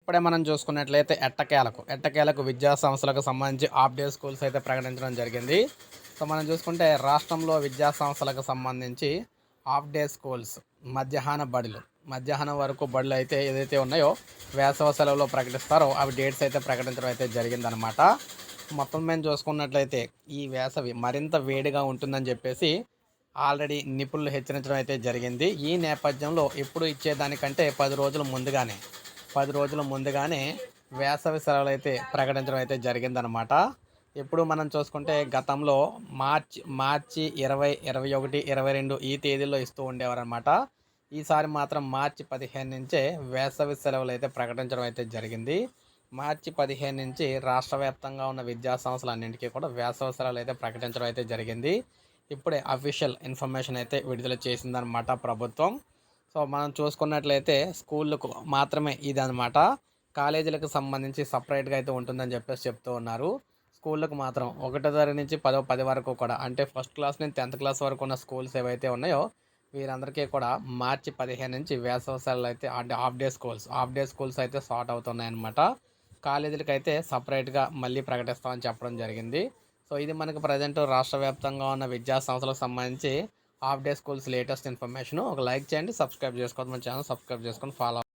ఇప్పుడే మనం చూసుకున్నట్లయితే ఎట్టకేలకు విద్యా సంస్థలకు సంబంధించి హాఫ్ డే స్కూల్స్ అయితే ప్రకటించడం జరిగింది. సో మనం చూసుకుంటే రాష్ట్రంలో విద్యా సంస్థలకు సంబంధించి హాఫ్ డే స్కూల్స్ మధ్యాహ్నం వరకు బడులు అయితే ఏదైతే ఉన్నాయో వేసవ సెలవులో ప్రకటిస్తారో అవి డేట్స్ అయితే ప్రకటించడం అయితే జరిగిందనమాట. మొత్తం మేము చూసుకున్నట్లయితే ఈ వేసవి మరింత వేడిగా ఉంటుందని చెప్పేసి ఆల్రెడీ నిపుణులు హెచ్చరించడం అయితే జరిగింది. ఈ నేపథ్యంలో ఇప్పుడు ఇచ్చేదానికంటే 10 రోజుల ముందుగానే వేసవి సెలవులు అయితే ప్రకటించడం అయితే జరిగిందనమాట. ఇప్పుడు మనం చూసుకుంటే గతంలో మార్చి 20, 21, 22 ఈ తేదీల్లో ఇస్తూ ఉండేవారనమాట. ఈసారి మాత్రం మార్చి 15 నుంచే వేసవి సెలవులు అయితే ప్రకటించడం అయితే జరిగింది. మార్చి 15 నుంచి రాష్ట్ర వ్యాప్తంగా ఉన్న విద్యా సంస్థలన్నింటికీ కూడా వేసవి సెలవులు అయితే ప్రకటించడం అయితే జరిగింది. ఇప్పుడే అఫీషియల్ ఇన్ఫర్మేషన్ అయితే విడుదల చేసిందనమాట ప్రభుత్వం. సో మనం చూసుకున్నట్లయితే స్కూళ్ళకు మాత్రమే ఇదనమాట. కాలేజీలకు సంబంధించి సపరేట్గా అయితే ఉంటుందని చెప్పేసి చెప్తూ ఉన్నారు. స్కూళ్ళకు మాత్రం 1వ తరగతి నుంచి 10 వరకు కూడా, అంటే ఫస్ట్ క్లాస్ నుంచి 10th క్లాస్ వరకు ఉన్న స్కూల్స్ ఏవైతే ఉన్నాయో వీరందరికీ కూడా మార్చి 15 నుంచి వేసవి సెలవులు అయితే, అంటే హాఫ్ డే స్కూల్స్ అయితే స్టార్ట్ అవుతున్నాయన్నమాట. కాలేజీలకు అయితే సపరేట్గా మళ్ళీ ప్రకటిస్తామని చెప్పడం జరిగింది. సో ఇది మనకు ప్రజెంట్ రాష్ట్ర వ్యాప్తంగా ఉన్న విద్యా సంస్థలకు సంబంధించి half day schools latest information. ఒక లైక్ చేయండి, సబ్స్క్రైబ్ చేసుకోవద్దు, మన ఛానల్ సబ్స్క్రైబ్ చేసుకొని ఫాలో